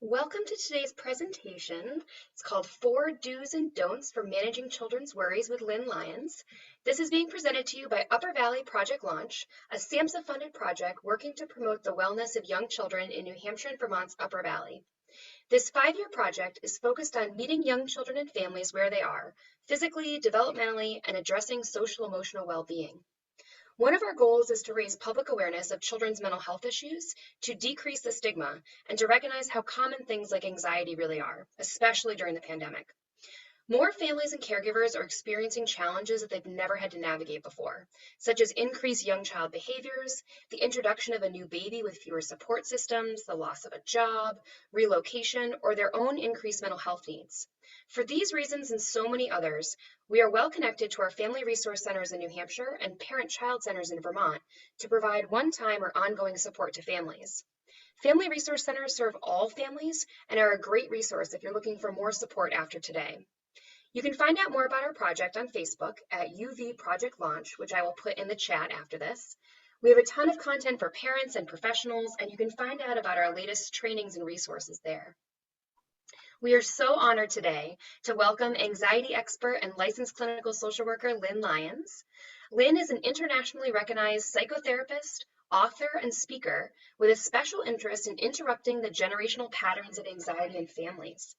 Welcome to today's presentation. It's called Four Do's and Don'ts for Managing Children's Worries with Lynn Lyons. This is being presented to you by Upper Valley Project Launch, a SAMHSA-funded project working to promote the wellness of young children in New Hampshire and Vermont's Upper Valley. This 5-year project is focused on meeting young children and families where they are, physically, developmentally, and addressing social-emotional well-being. One of our goals is to raise public awareness of children's mental health issues, to decrease the stigma, and to recognize how common things like anxiety really are, especially during the pandemic. More families and caregivers are experiencing challenges that they've never had to navigate before, such as increased young child behaviors, the introduction of a new baby with fewer support systems, the loss of a job, relocation, or their own increased mental health needs. For these reasons and so many others, we are well connected to our family resource centers in New Hampshire and parent-child centers in Vermont to provide one-time or ongoing support to families. Family resource centers serve all families and are a great resource if you're looking for more support after today. You can find out more about our project on Facebook at UV Project Launch, which I will put in the chat after this. We have a ton of content for parents and professionals, and you can find out about our latest trainings and resources there. We are so honored today to welcome anxiety expert and licensed clinical social worker Lynn Lyons. Lynn is an internationally recognized psychotherapist, author, and speaker with a special interest in interrupting the generational patterns of anxiety in families.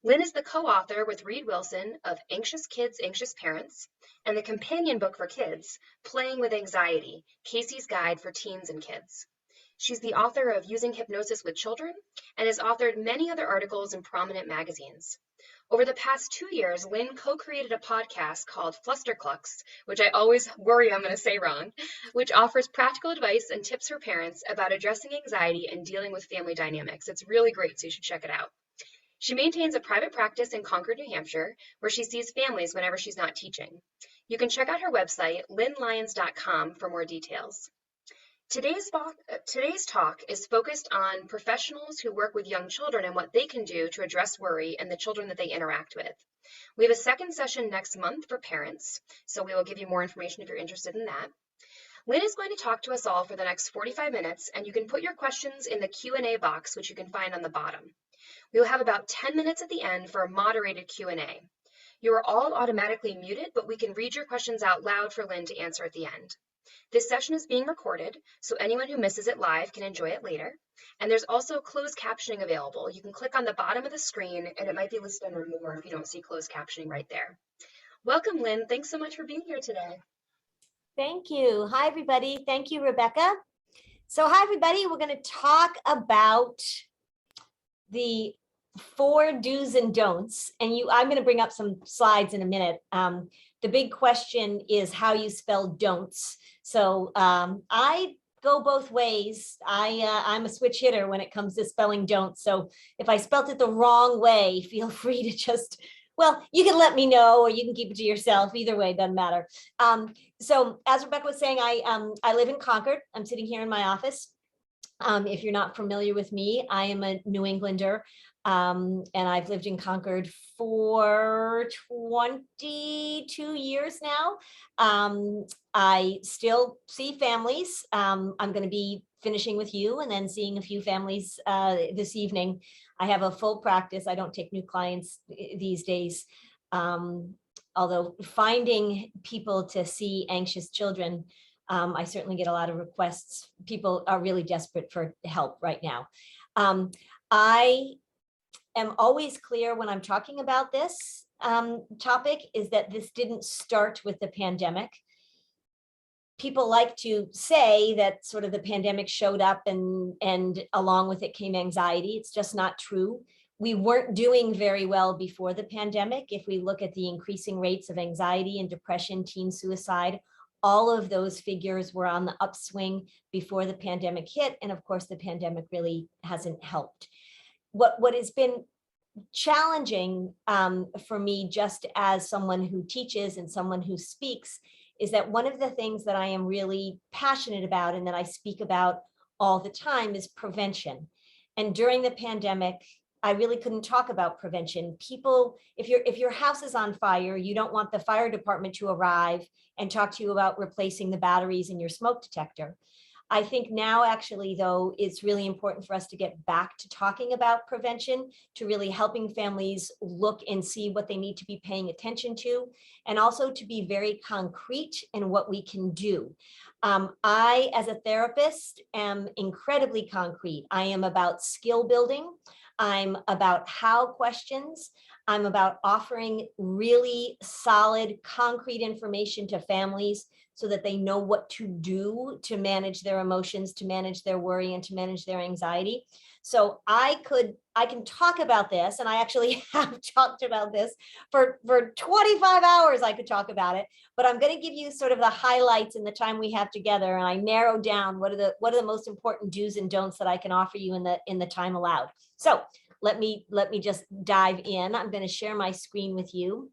Lynn is the co-author with Reed Wilson of Anxious Kids, Anxious Parents, and the companion book for kids, Playing with Anxiety, Casey's Guide for Teens and Kids. She's the author of Using Hypnosis with Children and has authored many other articles in prominent magazines. Over the past 2 years, Lynn co-created a podcast called Flusterclux, which I always worry I'm going to say wrong, which offers practical advice and tips for parents about addressing anxiety and dealing with family dynamics. It's really great, so you should check it out. She maintains a private practice in Concord, New Hampshire, where she sees families whenever she's not teaching. You can check out her website, lynnlyons.com, for more details. Today's talk is focused on professionals who work with young children and what they can do to address worry and the children that they interact with. We have a second session next month for parents, so we will give you more information if you're interested in that. Lynn is going to talk to us all for the next 45 minutes, and you can put your questions in the Q&A box, which you can find on the bottom. We will have about 10 minutes at the end for a moderated Q&A. You are all automatically muted, but we can read your questions out loud for Lynn to answer at the end. This session is being recorded, so anyone who misses it live can enjoy it later. And there's also closed captioning available. You can click on the bottom of the screen, and it might be listed under more if you don't see closed captioning right there. Welcome, Lynn. Thanks so much for being here today. Thank you. Hi, everybody. Thank you, Rebecca. So hi, everybody. We're going to talk about the 4 do's and don'ts. And I'm going to bring up some slides in a minute. The big question is how you spell don'ts. So I go both ways. I'm a switch hitter when it comes to spelling don'ts. So if I spelt it the wrong way, feel free to just, well, you can let me know or you can keep it to yourself. Either way, doesn't matter. So as Rebecca was saying, I live in Concord. I'm sitting here in my office. If you're not familiar with me, I am a New Englander, and I've lived in Concord for 22 years now. I still see families. I'm going to be finishing with you and then seeing a few families this evening. I have a full practice. I don't take new clients these days, although finding people to see anxious children, I certainly get a lot of requests. People are really desperate for help right now. I am always clear when I'm talking about this topic is that this didn't start with the pandemic. People like to say that sort of the pandemic showed up and along with it came anxiety. It's just not true. We weren't doing very well before the pandemic. If we look at the increasing rates of anxiety and depression, teen suicide, all of those figures were on the upswing before the pandemic hit. And of course, the pandemic really hasn't helped. What has been challenging for me, just as someone who teaches and someone who speaks, is that one of the things that I am really passionate about and that I speak about all the time is prevention. And during the pandemic, I really couldn't talk about prevention. People, if your house is on fire, you don't want the fire department to arrive and talk to you about replacing the batteries in your smoke detector. I think now actually, though, it's really important for us to get back to talking about prevention, to really helping families look and see what they need to be paying attention to, and also to be very concrete in what we can do. I, as a therapist, am incredibly concrete. I am about skill building. I'm about how questions. I'm about offering really solid, concrete information to families so that they know what to do to manage their emotions, to manage their worry, and to manage their anxiety. So I can talk about this, and I actually have talked about this for 25 hours. I could talk about it, but I'm going to give you sort of the highlights in the time we have together, and I narrow down what are the most important do's and don'ts that I can offer you in the time allowed. So let me just dive in. I'm going to share my screen with you.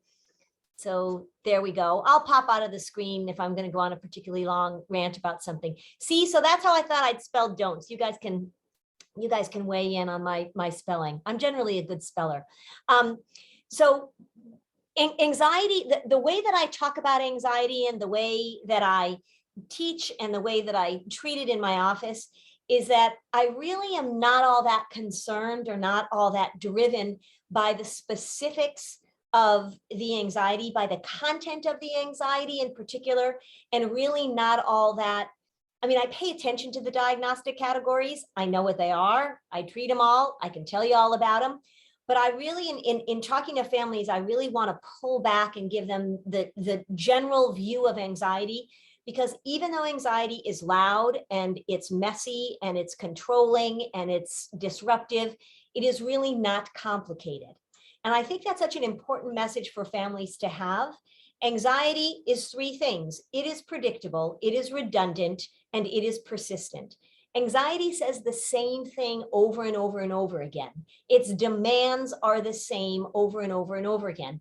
So there we go. I'll pop out of the screen if I'm going to go on a particularly long rant about something. See, so that's how I thought I'd spell don'ts. You guys can weigh in on my spelling. I'm generally a good speller. So anxiety, the way that I talk about anxiety and the way that I teach and the way that I treat it in my office is that I really am not all that concerned or not all that driven by the specifics of the anxiety, by the content of the anxiety in particular, and really not all that. I mean, I pay attention to the diagnostic categories. I know what they are. I treat them all. I can tell you all about them. But I really, in talking to families, I really want to pull back and give them the general view of anxiety, because even though anxiety is loud and it's messy and it's controlling and it's disruptive, it is really not complicated. And I think that's such an important message for families to have. Anxiety is three things. It is predictable, it is redundant, and it is persistent. Anxiety says the same thing over and over and over again. Its demands are the same over and over and over again.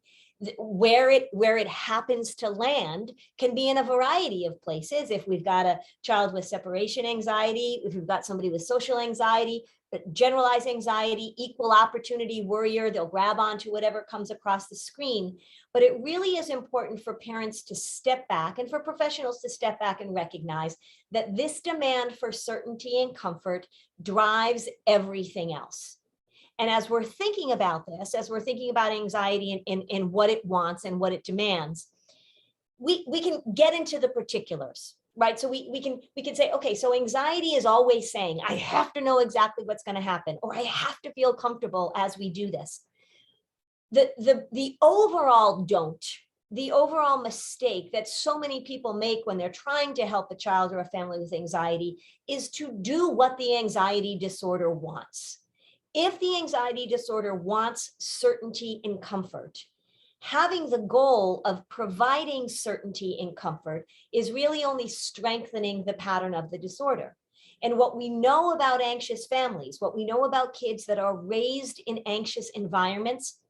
Where it happens to land can be in a variety of places. If we've got a child with separation anxiety, if we've got somebody with social anxiety, but generalized anxiety, equal opportunity worrier, they'll grab onto whatever comes across the screen. But it really is important for parents to step back and for professionals to step back and recognize that this demand for certainty and comfort drives everything else. And as we're thinking about this, as we're thinking about anxiety and what it wants and what it demands, we can get into the particulars, right? So we can say, okay, so anxiety is always saying, I have to know exactly what's going to happen, or I have to feel comfortable as we do this. The overall don't, the overall mistake that so many people make when they're trying to help a child or a family with anxiety is to do what the anxiety disorder wants. If the anxiety disorder wants certainty and comfort, having the goal of providing certainty and comfort is really only strengthening the pattern of the disorder. And what we know about anxious families, what we know about kids that are raised in anxious environments,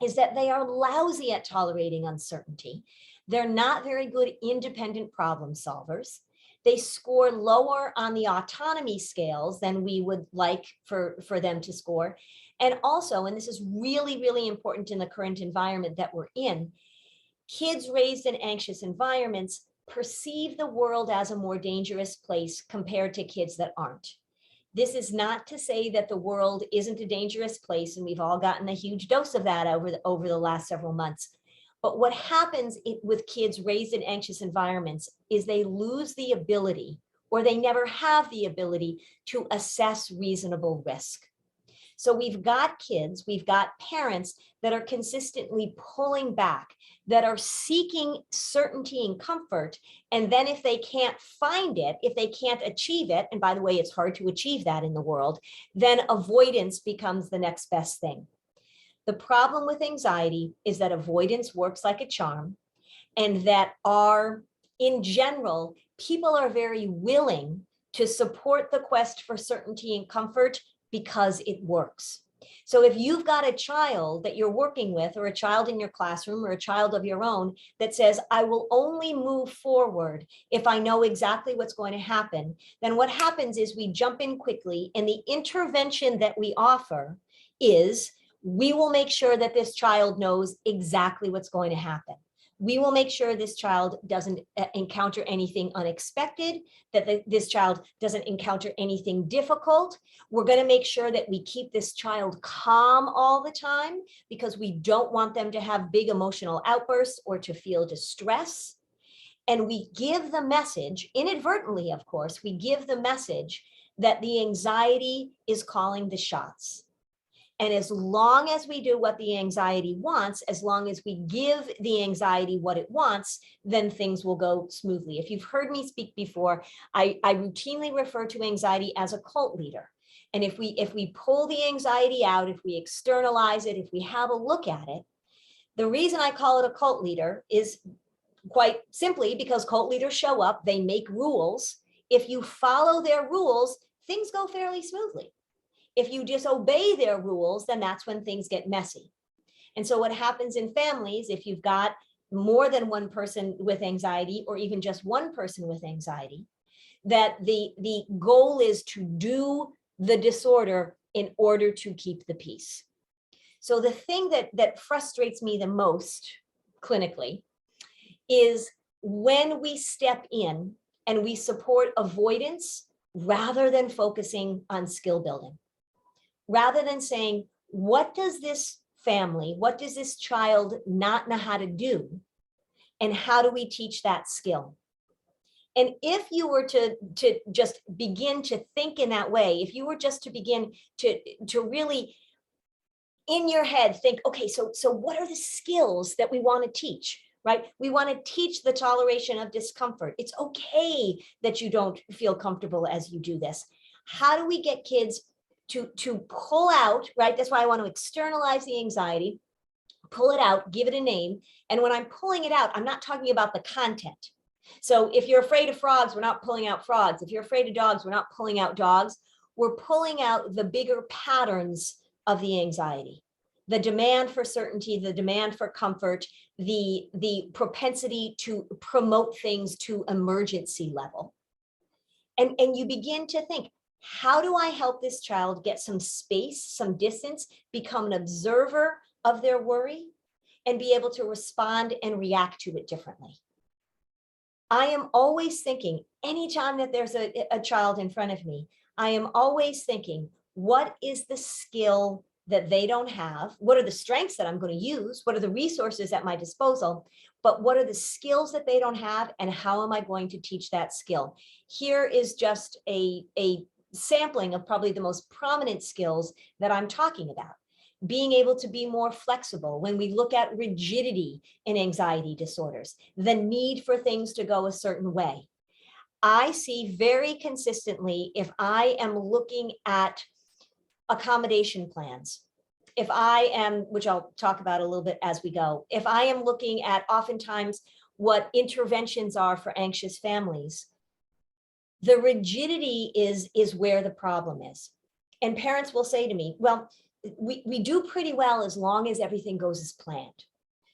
is that they are lousy at tolerating uncertainty. They're not very good independent problem solvers. They score lower on the autonomy scales than we would like for them to score. And also, and this is really, really important in the current environment that we're in, kids raised in anxious environments perceive the world as a more dangerous place compared to kids that aren't. This is not to say that the world isn't a dangerous place, and we've all gotten a huge dose of that over the last several months. But what happens with kids raised in anxious environments is they lose the ability, or they never have the ability, to assess reasonable risk. So we've got kids, we've got parents that are consistently pulling back, that are seeking certainty and comfort. And then if they can't find it, if they can't achieve it, and by the way, it's hard to achieve that in the world, then avoidance becomes the next best thing. The problem with anxiety is that avoidance works like a charm, and that in general, people are very willing to support the quest for certainty and comfort because it works. So if you've got a child that you're working with, or a child in your classroom, or a child of your own that says, I will only move forward if I know exactly what's going to happen, then what happens is we jump in quickly, and the intervention that we offer is, we will make sure that this child knows exactly what's going to happen. We will make sure this child doesn't encounter anything unexpected, that this child doesn't encounter anything difficult. We're going to make sure that we keep this child calm all the time because we don't want them to have big emotional outbursts or to feel distress. And we give the message, inadvertently, of course, we give the message that the anxiety is calling the shots. And as long as we do what the anxiety wants, as long as we give the anxiety what it wants, then things will go smoothly. If you've heard me speak before, I routinely refer to anxiety as a cult leader. And if we pull the anxiety out, if we externalize it, if we have a look at it, the reason I call it a cult leader is quite simply because cult leaders show up, they make rules. If you follow their rules, things go fairly smoothly. If you disobey their rules, then that's when things get messy. And so what happens in families, if you've got more than one person with anxiety or even just one person with anxiety, that the goal is to do the disorder in order to keep the peace. So the thing that frustrates me the most clinically is when we step in and we support avoidance rather than focusing on skill building. Rather than saying, what does this family, what does this child not know how to do? And how do we teach that skill? And if you were to just begin to think in that way, if you were just to begin to really in your head think, okay, so what are the skills that we want to teach? Right? We want to teach the toleration of discomfort. It's okay that you don't feel comfortable as you do this. How do we get kids to pull out, right? That's why I want to externalize the anxiety, pull it out, give it a name. And when I'm pulling it out, I'm not talking about the content. So if you're afraid of frogs, we're not pulling out frogs. If you're afraid of dogs, we're not pulling out dogs. We're pulling out the bigger patterns of the anxiety, the demand for certainty, the demand for comfort, the propensity to promote things to emergency level. And you begin to think, how do I help this child get some space, some distance, become an observer of their worry, and be able to respond and react to it differently? I am always thinking, anytime that there's a child in front of me, I am always thinking, what is the skill that they don't have? What are the strengths that I'm going to use? What are the resources at my disposal? But what are the skills that they don't have? And how am I going to teach that skill? Here is just a sampling of probably the most prominent skills that I'm talking about. Being able to be more flexible when we look at rigidity in anxiety disorders, the need for things to go a certain way. I see very consistently, if I am looking at accommodation plans, if I am, which I'll talk about a little bit as we go, if I am looking at oftentimes what interventions are for anxious families, the rigidity is where the problem is. And parents will say to me, well, we do pretty well as long as everything goes as planned.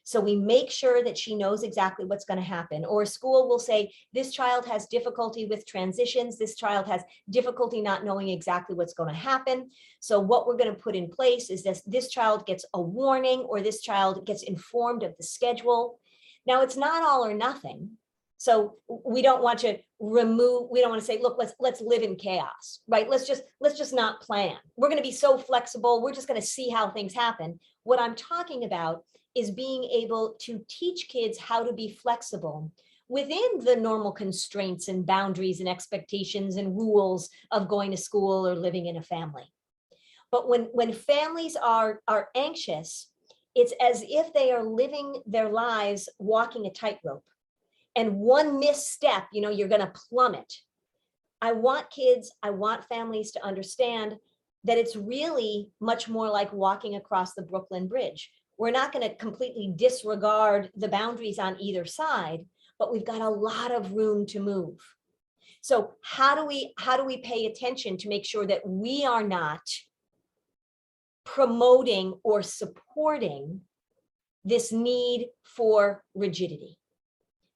So we make sure that she knows exactly what's going to happen. Or school will say, this child has difficulty with transitions. This child has difficulty not knowing exactly what's going to happen. So what we're going to put in place is this child gets a warning or this child gets informed of the schedule. Now, it's not all or nothing. So we don't want to remove, we don't want to say, look, let's live in chaos, right? Let's just not plan. We're going to be so flexible. We're just going to see how things happen. What I'm talking about is being able to teach kids how to be flexible within the normal constraints and boundaries and expectations and rules of going to school or living in a family. But when families are anxious, it's as if they are living their lives walking a tightrope. And one misstep, you're going to plummet. I want families to understand that it's really much more like walking across the Brooklyn Bridge. We're not going to completely disregard the boundaries on either side, but we've got a lot of room to move. So how do we pay attention to make sure that we are not promoting or supporting this need for rigidity?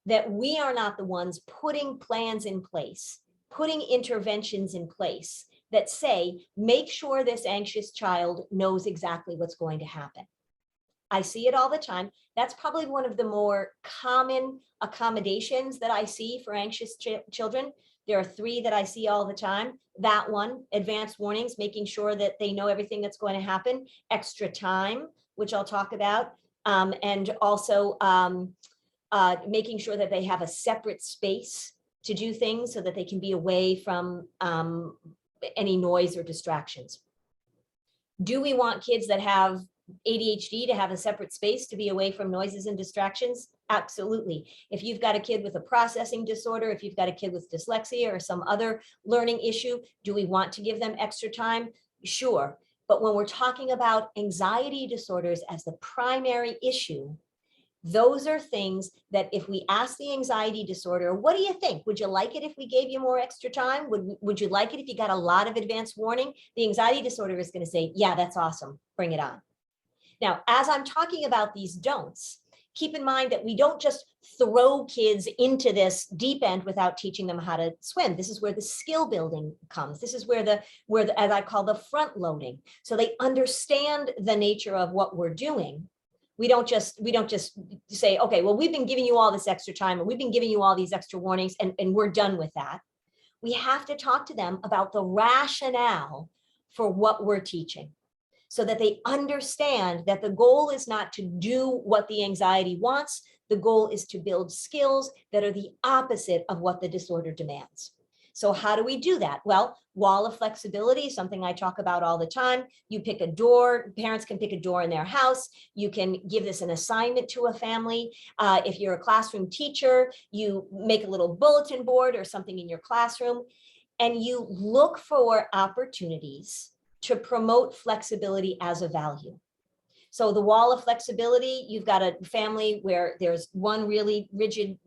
That we are not the ones putting plans in place, putting interventions in place that say, make sure this anxious child knows exactly what's going to happen. I see it all the time. That's probably one of the more common accommodations that I see for anxious children. There are 3 that I see all the time. That one, advanced warnings, making sure that they know everything that's going to happen, extra time, which I'll talk about, and also making sure that they have a separate space to do things so that they can be away from any noise or distractions. Do we want kids that have ADHD to have a separate space to be away from noises and distractions? Absolutely. If you've got a kid with a processing disorder, if you've got a kid with dyslexia or some other learning issue, do we want to give them extra time? Sure. But when we're talking about anxiety disorders as the primary issue, those are things that if we ask the anxiety disorder, what do you think? Would you like it if we gave you more extra time? Would you like it if you got a lot of advance warning? The anxiety disorder is going to say, yeah, that's awesome. Bring it on. Now, as I'm talking about these don'ts, keep in mind that we don't just throw kids into this deep end without teaching them how to swim. This is where the skill building comes. This is where the as I call the front loading. So they understand the nature of what we're doing. We don't just say, okay, well, we've been giving you all this extra time and we've been giving you all these extra warnings and we're done with that. We have to talk to them about the rationale for what we're teaching so that they understand that the goal is not to do what the anxiety wants. The goal is to build skills that are the opposite of what the disorder demands. So how do we do that? Well, wall of flexibility, something I talk about all the time. You pick a door, parents can pick a door in their house. You can give this an assignment to a family. If you're a classroom teacher, you make a little bulletin board or something in your classroom, and you look for opportunities to promote flexibility as a value. So the wall of flexibility, you've got a family where there's one really rigid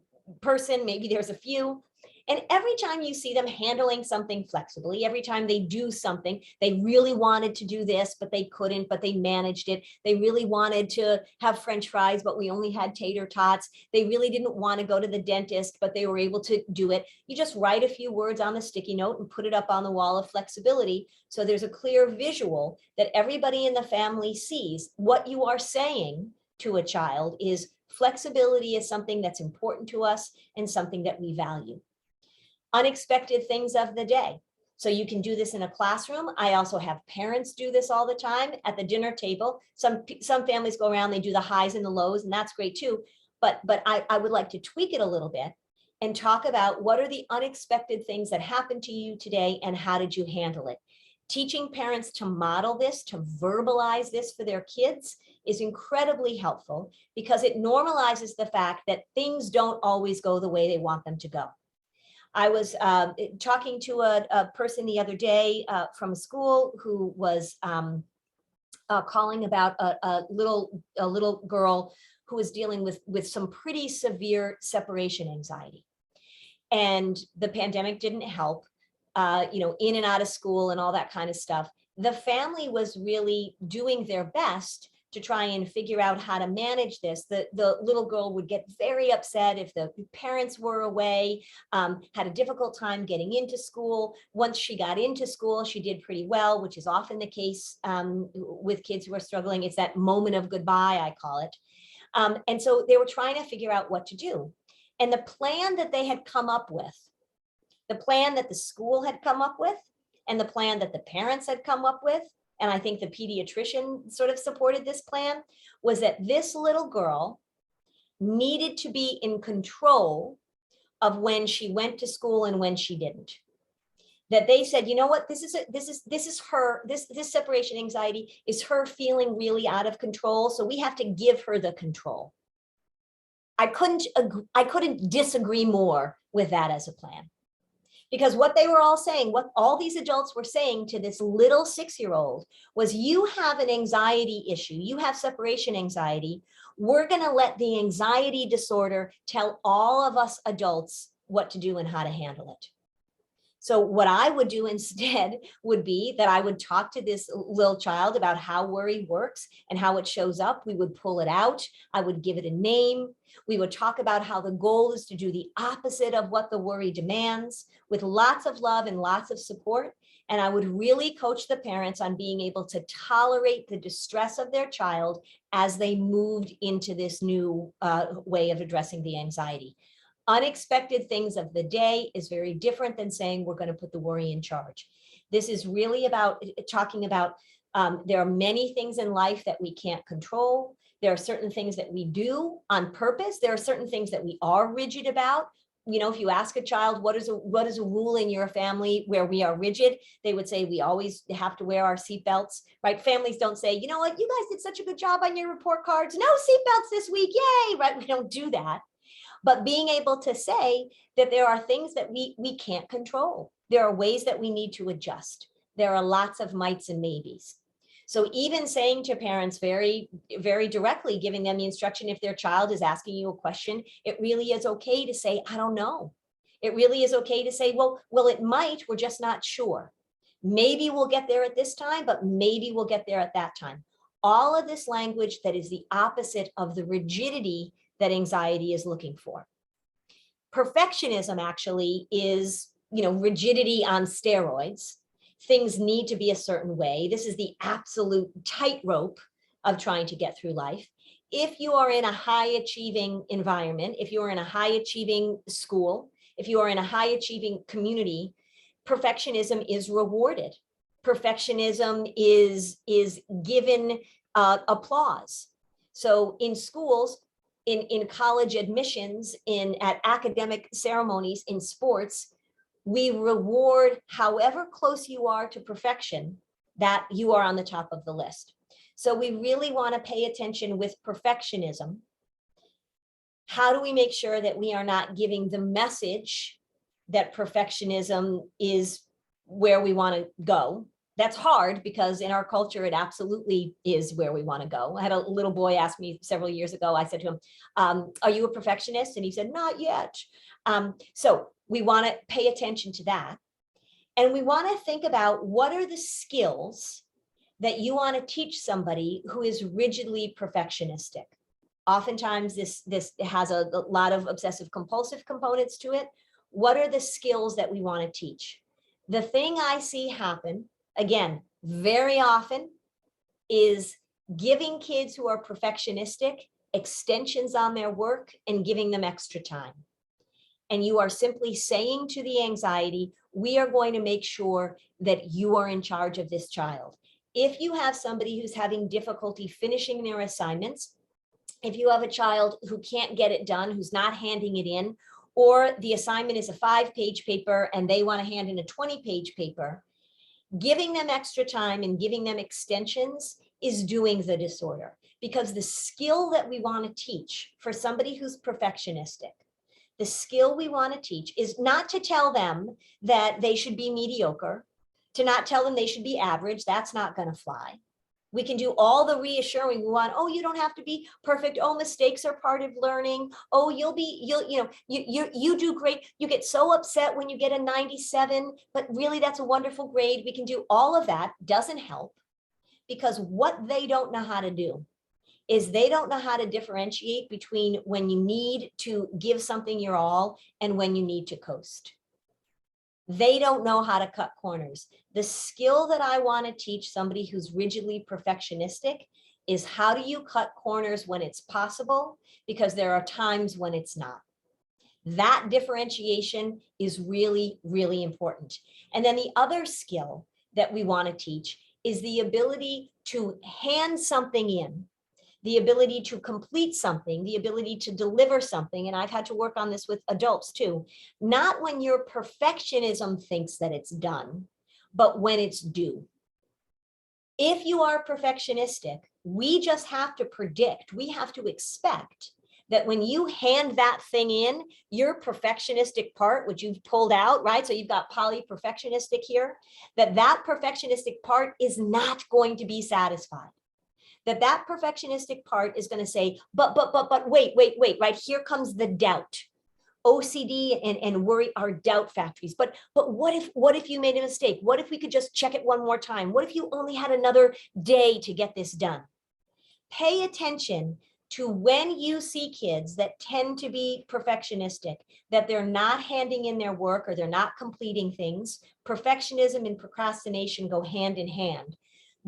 person, maybe there's a few. And every time you see them handling something flexibly, every time they do something, they really wanted to do this, but they couldn't, but they managed it. They really wanted to have French fries, but we only had tater tots. They really didn't want to go to the dentist, but they were able to do it. You just write a few words on the sticky note and put it up on the wall of flexibility. So there's a clear visual that everybody in the family sees. What you are saying to a child is flexibility is something that's important to us and something that we value. Unexpected things of the day. So you can do this in a classroom. I also have parents do this all the time at the dinner table. Some families go around, they do the highs and the lows, and that's great too. But I would like to tweak it a little bit and talk about what are the unexpected things that happened to you today and how did you handle it? Teaching parents to model this, to verbalize this for their kids is incredibly helpful because it normalizes the fact that things don't always go the way they want them to go. I was talking to a person the other day from a school who was calling about a little girl who was dealing with some pretty severe separation anxiety. And the pandemic didn't help, in and out of school and all that kind of stuff. The family was really doing their best to try and figure out how to manage this. The little girl would get very upset if the parents were away, had a difficult time getting into school. Once she got into school, she did pretty well, which is often the case with kids who are struggling. It's that moment of goodbye, I call it. And so they were trying to figure out what to do. And the plan that they had come up with, the plan that the school had come up with, and the plan that the parents had come up with, and I think the pediatrician sort of supported this plan, was that this little girl needed to be in control of when she went to school and when she didn't. That they said, you know what, this is her, this separation anxiety is her feeling really out of control, so we have to give her the control. I couldn't disagree more with that as a plan. Because what they were all saying, what all these adults were saying to this little 6-year-old was, you have an anxiety issue, you have separation anxiety. We're going to let the anxiety disorder tell all of us adults what to do and how to handle it. So what I would do instead would be that I would talk to this little child about how worry works and how it shows up. We would pull it out. I would give it a name. We would talk about how the goal is to do the opposite of what the worry demands, with lots of love and lots of support. And I would really coach the parents on being able to tolerate the distress of their child as they moved into this new way of addressing the anxiety. Unexpected things of the day is very different than saying we're going to put the worry in charge. This is really about talking about there are many things in life that we can't control. There are certain things that we do on purpose. There are certain things that we are rigid about. You know, if you ask a child, what is a rule in your family where we are rigid? They would say, we always have to wear our seatbelts, right? Families don't say, you know what, you guys did such a good job on your report cards. No seatbelts this week, yay, right? We don't do that. But being able to say that there are things that we can't control. There are ways that we need to adjust. There are lots of mights and maybes. So even saying to parents very, very directly, giving them the instruction, if their child is asking you a question, it really is okay to say, I don't know. It really is okay to say, well, it might, we're just not sure. Maybe we'll get there at this time, but maybe we'll get there at that time. All of this language that is the opposite of the rigidity that anxiety is looking for. Perfectionism actually is, rigidity on steroids. Things need to be a certain way. This is the absolute tightrope of trying to get through life. If you are in a high achieving environment, if you are in a high achieving school, if you are in a high achieving community, perfectionism is rewarded. Perfectionism is given applause. So in schools, in college admissions, at academic ceremonies, in sports, we reward however close you are to perfection, that you are on the top of the list. So we really want to pay attention with perfectionism. How do we make sure that we are not giving the message that perfectionism is where we want to go? That's hard because in our culture, it absolutely is where we want to go. I had a little boy ask me several years ago, I said to him, are you a perfectionist? And he said, not yet. So we want to pay attention to that. And we want to think about what are the skills that you want to teach somebody who is rigidly perfectionistic. Oftentimes this has a lot of obsessive compulsive components to it. What are the skills that we want to teach? The thing I see happen, again, very often, is giving kids who are perfectionistic extensions on their work and giving them extra time. And you are simply saying to the anxiety, we are going to make sure that you are in charge of this child. If you have somebody who's having difficulty finishing their assignments, if you have a child who can't get it done, who's not handing it in, or the assignment is a 5-page paper and they want to hand in a 20-page paper, giving them extra time and giving them extensions is doing the disorder. Because the skill that we want to teach for somebody who's perfectionistic, the skill we want to teach is not to tell them that they should be mediocre, to not tell them they should be average. That's not going to fly. We can do all the reassuring we want. Oh, you don't have to be perfect. Oh, mistakes are part of learning. Oh, you do great. You get so upset when you get a 97, but really that's a wonderful grade. We can do all of that. Doesn't help, because what they don't know how to do is they don't know how to differentiate between when you need to give something your all and when you need to coast. They don't know how to cut corners. The skill that I want to teach somebody who's rigidly perfectionistic is how do you cut corners when it's possible, because there are times when it's not. That differentiation is really, really important. And then the other skill that we want to teach is the ability to hand something in, the ability to complete something, the ability to deliver something. And I've had to work on this with adults too. Not when your perfectionism thinks that it's done, but when it's due. If you are perfectionistic, we just have to predict, we have to expect that when you hand that thing in, your perfectionistic part, which you've pulled out, right? So you've got poly-perfectionistic here, that perfectionistic part is not going to be satisfied. That perfectionistic part is going to say, but wait, right? Here comes the doubt. OCD and worry are doubt factories. But what if you made a mistake? What if we could just check it one more time? What if you only had another day to get this done? Pay attention to when you see kids that tend to be perfectionistic, that they're not handing in their work or they're not completing things. Perfectionism and procrastination go hand in hand.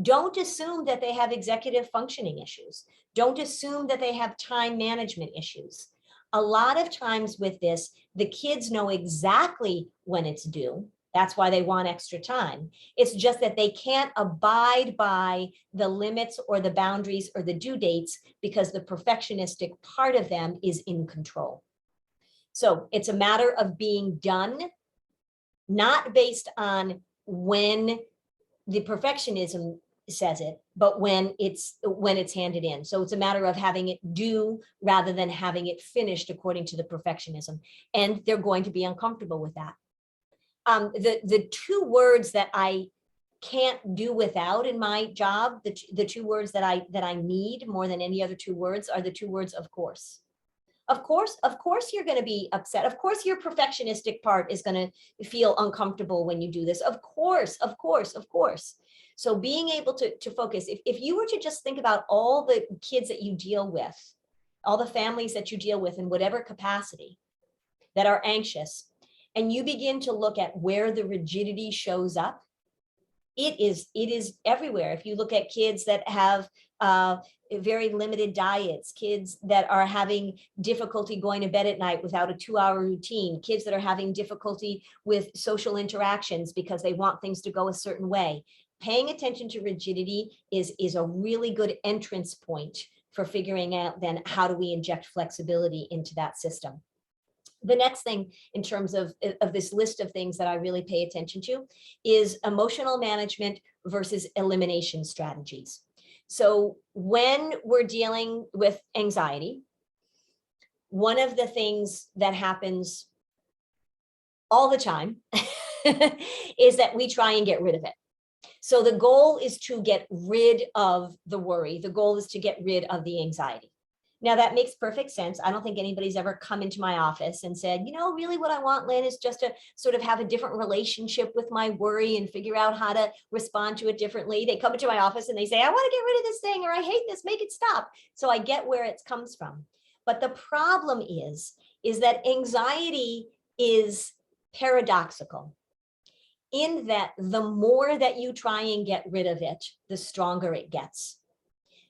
Don't assume that they have executive functioning issues. Don't assume that they have time management issues. A lot of times with this, the kids know exactly when it's due. That's why they want extra time. It's just that they can't abide by the limits or the boundaries or the due dates because the perfectionistic part of them is in control. So it's a matter of being done, not based on when the perfectionism says it, but when it's handed in. So it's a matter of having it due rather than having it finished according to the perfectionism. And they're going to be uncomfortable with that. The two words that I can't do without in my job, the two words that I need more than any other two words are the two words, of course. Of course you're going to be upset. Of course your perfectionistic part is going to feel uncomfortable when you do this. Of course. So being able to focus, if you were to just think about all the kids that you deal with, all the families that you deal with in whatever capacity that are anxious, and you begin to look at where the rigidity shows up, it is everywhere. If you look at kids that have very limited diets, kids that are having difficulty going to bed at night without a 2-hour routine, kids that are having difficulty with social interactions because they want things to go a certain way. Paying attention to rigidity is a really good entrance point for figuring out then how do we inject flexibility into that system. The next thing in terms of this list of things that I really pay attention to is emotional management versus elimination strategies. So when we're dealing with anxiety, one of the things that happens all the time is that we try and get rid of it. So the goal is to get rid of the worry. The goal is to get rid of the anxiety. Now that makes perfect sense. I don't think anybody's ever come into my office and said, you know, really what I want, Lynn, is just to sort of have a different relationship with my worry and figure out how to respond to it differently. They come into my office and they say, I want to get rid of this thing, or I hate this, make it stop. So I get where it comes from. But the problem is that anxiety is paradoxical in that the more that you try and get rid of it, the stronger it gets.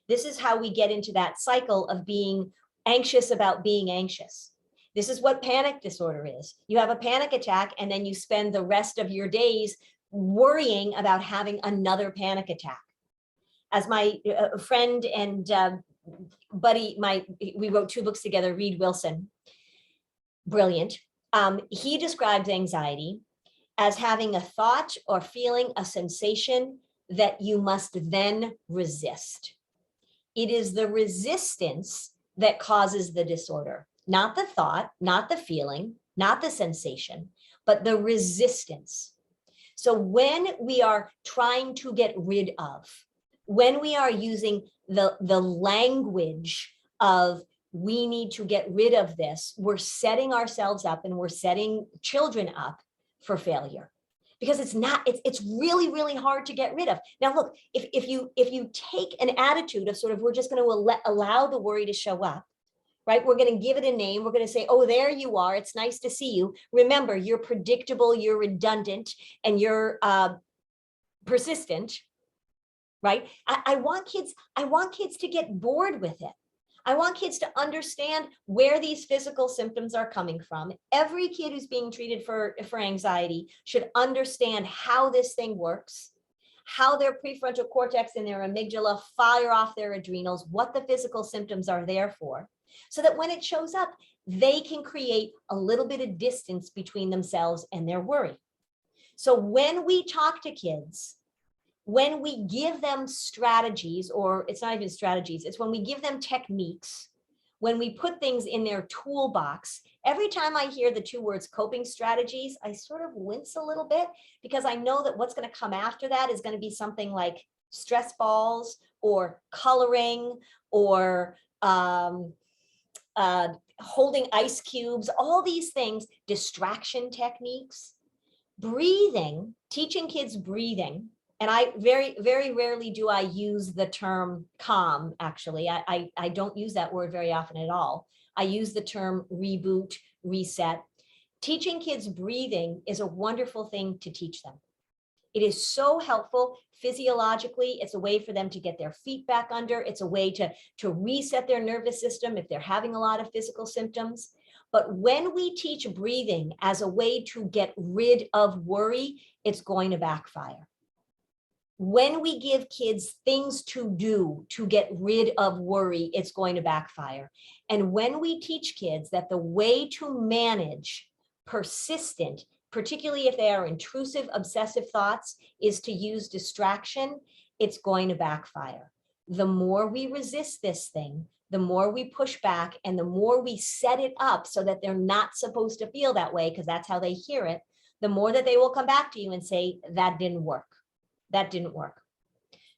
This is how we get into that cycle of being anxious about being anxious. This is what panic disorder is. You have a panic attack and then you spend the rest of your days worrying about having another panic attack. As my friend and buddy, we wrote 2 books together, Reed Wilson, brilliant. He describes anxiety as having a thought or feeling, a sensation that you must then resist. It is the resistance that causes the disorder, not the thought, not the feeling, not the sensation, but the resistance. So when we are trying to get rid of, when we are using the language of we need to get rid of this, we're setting ourselves up and we're setting children up for failure. Because it's really, really hard to get rid of. Now, look, if you take an attitude of sort of, we're just going to allow the worry to show up, right? We're going to give it a name. We're going to say, oh, there you are. It's nice to see you. Remember, you're predictable, you're redundant, and you're persistent, right? I want kids to get bored with it. I want kids to understand where these physical symptoms are coming from. Every kid who's being treated for anxiety should understand how this thing works, how their prefrontal cortex and their amygdala fire off their adrenals, what the physical symptoms are there for, so that when it shows up, they can create a little bit of distance between themselves and their worry. So when we talk to kids, when we give them strategies, or it's not even strategies, it's when we give them techniques, when we put things in their toolbox, every time I hear the 2 words coping strategies, I sort of wince a little bit because I know that what's going to come after that is going to be something like stress balls or coloring or holding ice cubes, all these things, distraction techniques, breathing, teaching kids breathing and I very, very rarely do I use the term calm, actually. I don't use that word very often at all. I use the term reboot, reset. Teaching kids breathing is a wonderful thing to teach them. It is so helpful physiologically. It's a way for them to get their feet back under. It's a way to reset their nervous system if they're having a lot of physical symptoms. But when we teach breathing as a way to get rid of worry, it's going to backfire. When we give kids things to do to get rid of worry, it's going to backfire. And when we teach kids that the way to manage persistent, particularly if they are intrusive, obsessive thoughts, is to use distraction, it's going to backfire. The more we resist this thing, the more we push back, and the more we set it up so that they're not supposed to feel that way, because that's how they hear it, the more that they will come back to you and say, that didn't work. That didn't work.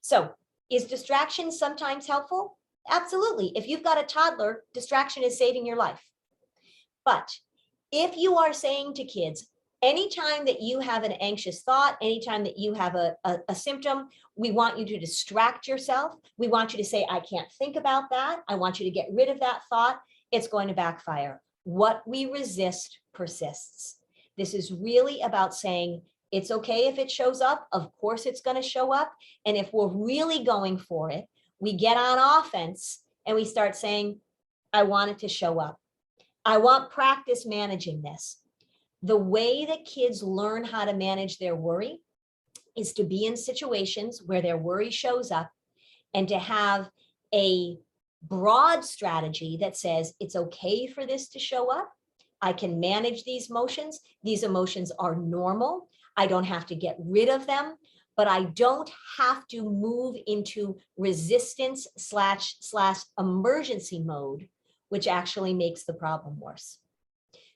So is distraction sometimes helpful? Absolutely. If you've got a toddler, distraction is saving your life. But if you are saying to kids, anytime that you have an anxious thought, anytime that you have a symptom, we want you to distract yourself. We want you to say, I can't think about that. I want you to get rid of that thought. It's going to backfire. What we resist persists. This is really about saying, it's okay if it shows up. Of course, it's going to show up. And if we're really going for it, we get on offense and we start saying, I want it to show up. I want practice managing this. The way that kids learn how to manage their worry is to be in situations where their worry shows up and to have a broad strategy that says it's okay for this to show up. I can manage these emotions. These emotions are normal. I don't have to get rid of them, but I don't have to move into resistance slash emergency mode, which actually makes the problem worse.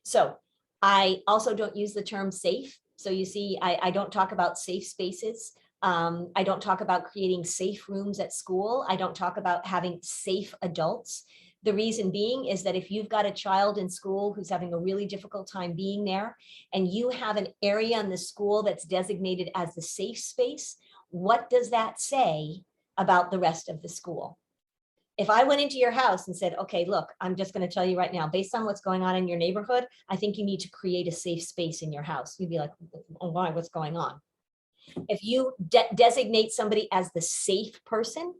So I also don't use the term safe. So you see, I don't talk about safe spaces. I don't talk about creating safe rooms at school. I don't talk about having safe adults. The reason being is that if you've got a child in school who's having a really difficult time being there, and you have an area in the school that's designated as the safe space, what does that say about the rest of the school? If I went into your house and said, okay, look, I'm just going to tell you right now, based on what's going on in your neighborhood, I think you need to create a safe space in your house. You'd be like, oh, why? What's going on? If you designate somebody as the safe person,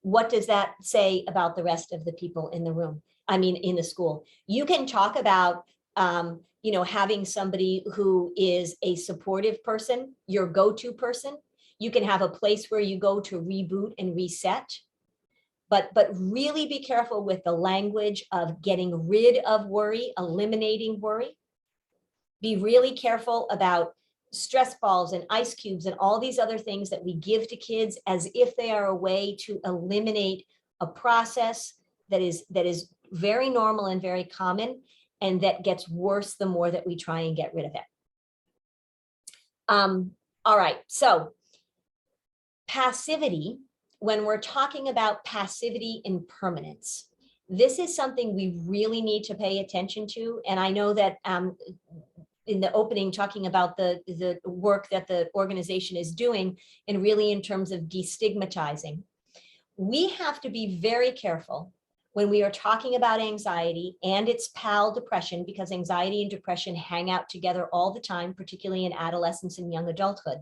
what does that say about the rest of the people in the room? I mean, in the school. You can talk about, having somebody who is a supportive person, your go-to person. You can have a place where you go to reboot and reset. But really be careful with the language of getting rid of worry, eliminating worry. Be really careful about stress balls and ice cubes and all these other things that we give to kids as if they are a way to eliminate a process that is very normal and very common, and that gets worse the more that we try and get rid of it. All right, so passivity, when we're talking about passivity and permanence, this is something we really need to pay attention to. And I know that in the opening, talking about the work that the organization is doing, and really in terms of destigmatizing, we have to be very careful when we are talking about anxiety and its pal depression, because anxiety and depression hang out together all the time, particularly in adolescence and young adulthood.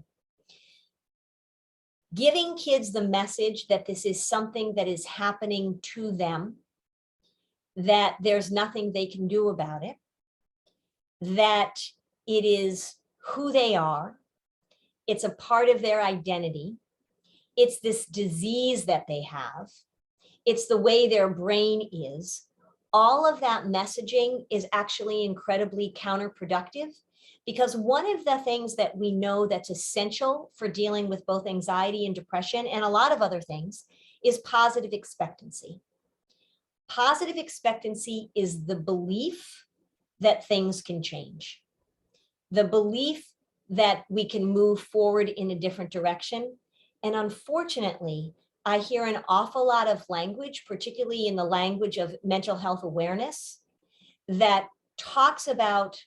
Giving kids the message that this is something that is happening to them, that there's nothing they can do about it, that it is who they are, it's a part of their identity, it's this disease that they have, it's the way their brain is. All of that messaging is actually incredibly counterproductive, because one of the things that we know that's essential for dealing with both anxiety and depression and a lot of other things is positive expectancy. Positive expectancy is the belief that things can change, the belief that we can move forward in a different direction. And unfortunately, I hear an awful lot of language, particularly in the language of mental health awareness, that talks about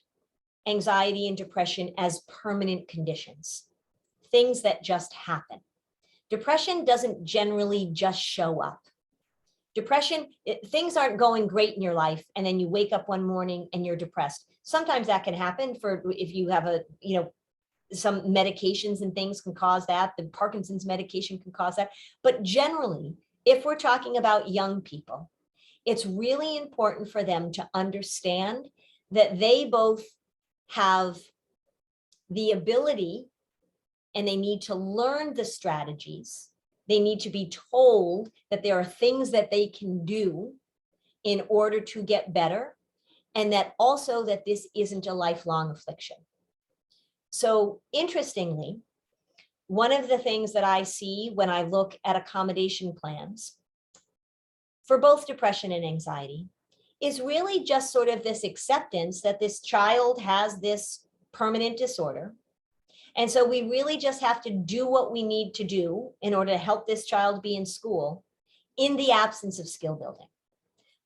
anxiety and depression as permanent conditions. things that just happen. Depression doesn't generally just show up. Depression, things aren't going great in your life, and then you wake up one morning and you're depressed. Sometimes that can happen if you have some medications and things can cause that. The Parkinson's medication can cause that. But generally, if we're talking about young people, it's really important for them to understand that they both have the ability and they need to learn the strategies. They need to be told that there are things that they can do in order to get better, and that also that this isn't a lifelong affliction. So interestingly, one of the things that I see when I look at accommodation plans for both depression and anxiety is really just sort of this acceptance that this child has this permanent disorder. And so we really just have to do what we need to do in order to help this child be in school in the absence of skill building.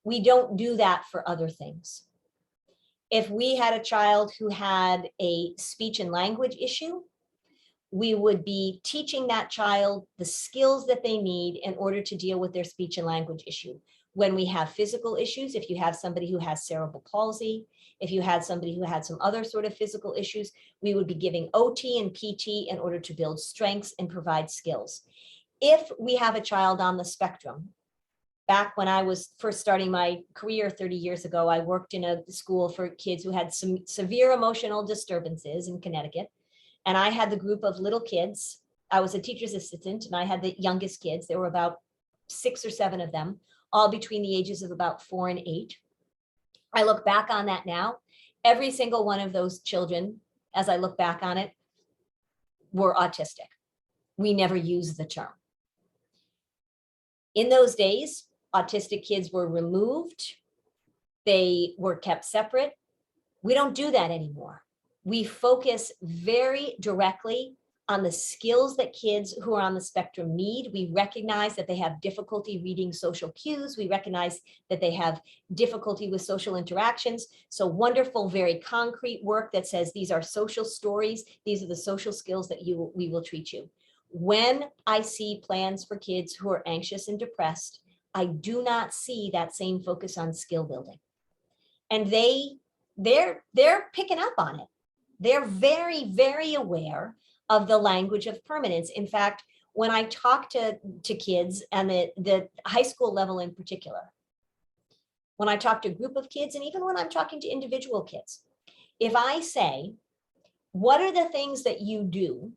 We don't do that for other things. If we had a child who had a speech and language issue, we would be teaching that child the skills that they need in order to deal with their speech and language issue. When we have physical issues, if you have somebody who has cerebral palsy, if you had somebody who had some other sort of physical issues, we would be giving OT and PT in order to build strengths and provide skills. If we have a child on the spectrum, back when I was first starting my career 30 years ago, I worked in a school for kids who had some severe emotional disturbances in Connecticut. And I had the group of little kids. I was a teacher's assistant and I had the youngest kids. There were about 6 or 7 of them, all between the ages of about 4 and 8. I look back on that now. Every single one of those children, as I look back on it, were autistic. We never used the term. In those days, autistic kids were removed. They were kept separate. We don't do that anymore. We focus very directly on the skills that kids who are on the spectrum need. We recognize that they have difficulty reading social cues. We recognize that they have difficulty with social interactions. So wonderful, very concrete work that says these are social stories. These are the social skills that we will treat you. When I see plans for kids who are anxious and depressed, I do not see that same focus on skill building. And they're picking up on it. They're very, very aware of the language of permanence. In fact, when I talk to kids and the high school level in particular, when I talk to a group of kids, and even when I'm talking to individual kids, if I say, what are the things that you do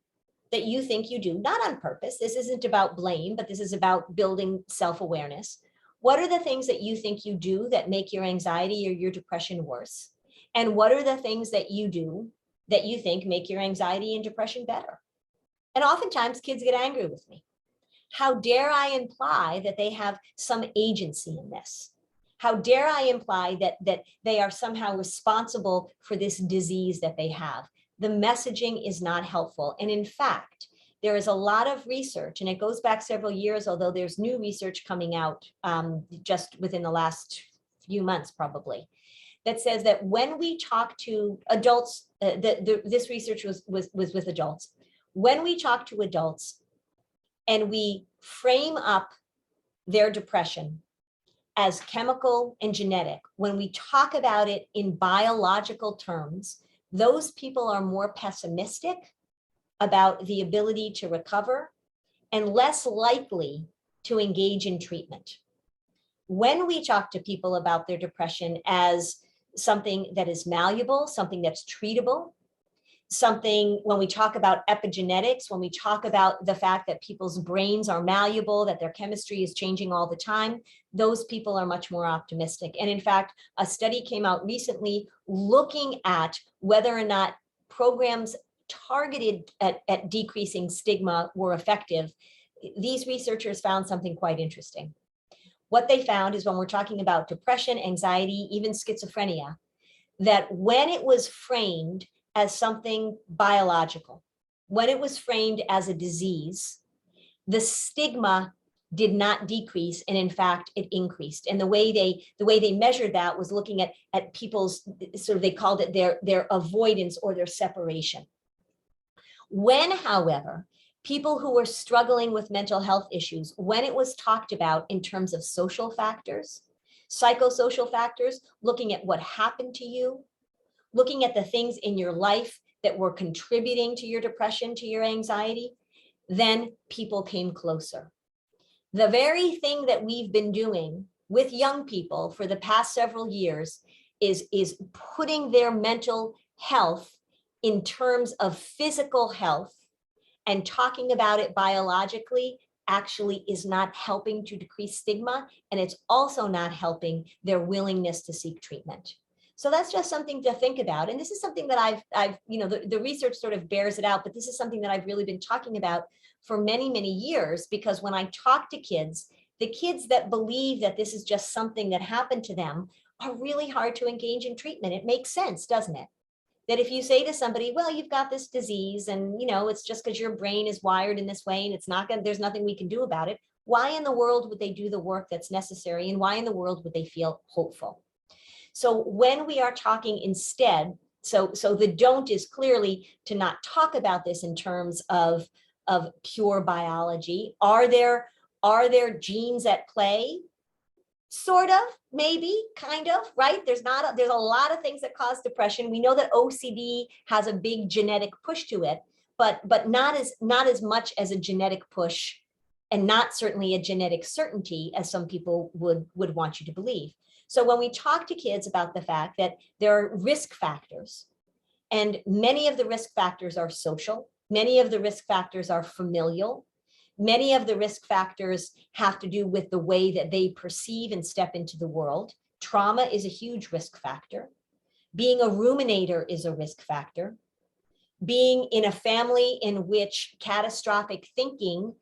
that you think you do, not on purpose, this isn't about blame, but this is about building self-awareness. What are the things that you think you do that make your anxiety or your depression worse? And what are the things that you do that you think make your anxiety and depression better? And oftentimes kids get angry with me. How dare I imply that they have some agency in this? How dare I imply that they are somehow responsible for this disease that they have? The messaging is not helpful. And in fact, there is a lot of research, and it goes back several years, although there's new research coming out just within the last few months probably, that says that when we talk to adults, this research was with adults. When we talk to adults and we frame up their depression as chemical and genetic, when we talk about it in biological terms, those people are more pessimistic about the ability to recover and less likely to engage in treatment. When we talk to people about their depression as something that is malleable, something that's treatable, something, when we talk about epigenetics, when we talk about the fact that people's brains are malleable, that their chemistry is changing all the time, those people are much more optimistic. And in fact, a study came out recently looking at whether or not programs targeted at decreasing stigma were effective. These researchers found something quite interesting. What they found is when we're talking about depression, anxiety, even schizophrenia, that when it was framed as something biological, when it was framed as a disease, the stigma did not decrease, and in fact, it increased. And the way they measured that was looking at people's sort of, they called it their avoidance or their separation. When, however, people who were struggling with mental health issues, when it was talked about in terms of social factors, psychosocial factors, looking at what happened to you, looking at the things in your life that were contributing to your depression, to your anxiety, then people came closer. The very thing that we've been doing with young people for the past several years is putting their mental health in terms of physical health, and talking about it biologically actually is not helping to decrease stigma, and it's also not helping their willingness to seek treatment. So that's just something to think about. And this is something that I've the research sort of bears it out, but this is something that I've really been talking about for many, many years, because when I talk to kids, the kids that believe that this is just something that happened to them are really hard to engage in treatment. It makes sense, doesn't it? That if you say to somebody, well, you've got this disease and, it's just because your brain is wired in this way and it's not going to, there's nothing we can do about it. Why in the world would they do the work that's necessary? And why in the world would they feel hopeful? So when we are talking instead, so the don't is clearly to not talk about this in terms of pure biology. Are there genes at play? Sort of, maybe, kind of, right? There's a lot of things that cause depression. We know that OCD has a big genetic push to it, but not as much as a genetic push, and not certainly a genetic certainty as some people would want you to believe. So when we talk to kids about the fact that there are risk factors, and many of the risk factors are social, many of the risk factors are familial, many of the risk factors have to do with the way that they perceive and step into the world. Trauma is a huge risk factor. Being a ruminator is a risk factor. Being in a family in which catastrophic thinking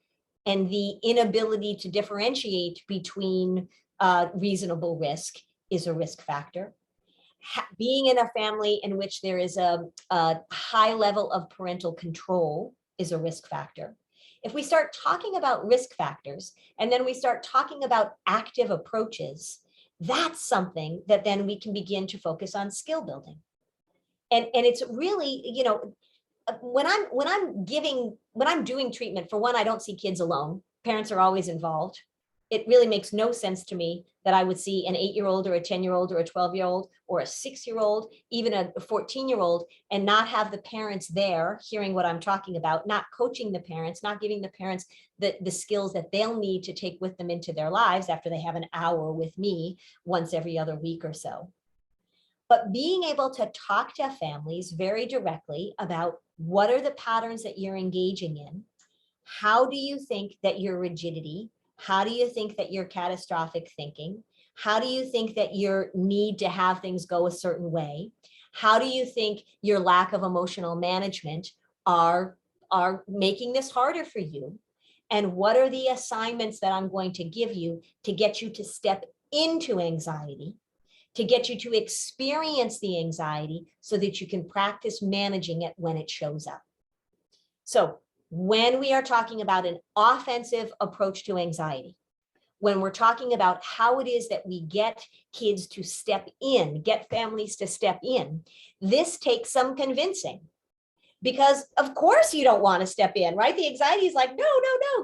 and the inability to differentiate between reasonable risk is a risk factor. Being in a family in which there is a high level of parental control is a risk factor. If we start talking about risk factors and then we start talking about active approaches, that's something that then we can begin to focus on skill building. And it's really, when I'm doing treatment, for one, I don't see kids alone. Parents are always involved. It really makes no sense to me that I would see an 8-year-old or a 10-year-old or a 12-year-old or a 6-year-old, even a 14-year-old, and not have the parents there hearing what I'm talking about, not coaching the parents, not giving the parents the skills that they'll need to take with them into their lives after they have an hour with me once every other week or so. But being able to talk to families very directly about what are the patterns that you're engaging in, how do you think that your rigidity, how do you think that your catastrophic thinking, how do you think that your need to have things go a certain way, how do you think your lack of emotional management are making this harder for you, and what are the assignments that I'm going to give you to get you to step into anxiety, to get you to experience the anxiety so that you can practice managing it when it shows up. So when we are talking about an offensive approach to anxiety, when we're talking about how it is that we get kids to step in, get families to step in, this takes some convincing, because of course you don't want to step in, right? The anxiety is like, no,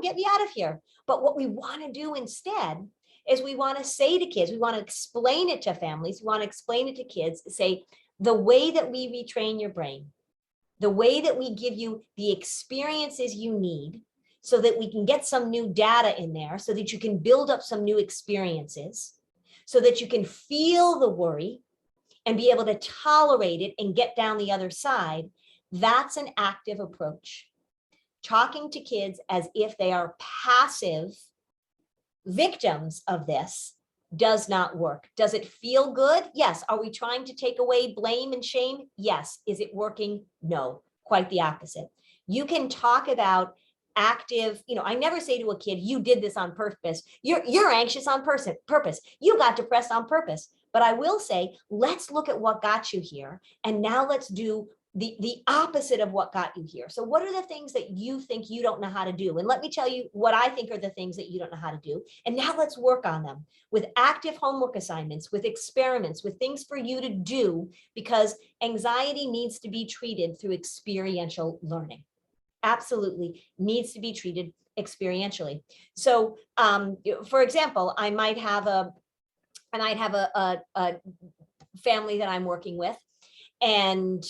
get me out of here. But what we want to do instead is we want to say to kids, we want to explain it to families, we want to explain it to kids, say, the way that we retrain your brain, the way that we give you the experiences you need so that we can get some new data in there, so that you can build up some new experiences, so that you can feel the worry and be able to tolerate it and get down the other side. That's an active approach. Talking to kids as if they are passive victims of this does not work. Does it feel good? Yes. Are we trying to take away blame and shame? Yes. Is it working? No, quite the opposite. You can talk about active, I never say to a kid, you did this on purpose. You're anxious on purpose. You got depressed on purpose. But I will say, let's look at what got you here. And now let's do the opposite of what got you here. So what are the things that you think you don't know how to do? And let me tell you what I think are the things that you don't know how to do. And now let's work on them with active homework assignments, with experiments, with things for you to do, because anxiety needs to be treated through experiential learning. absolutely needs to be treated experientially. So for example, I might have a family that I'm working with, and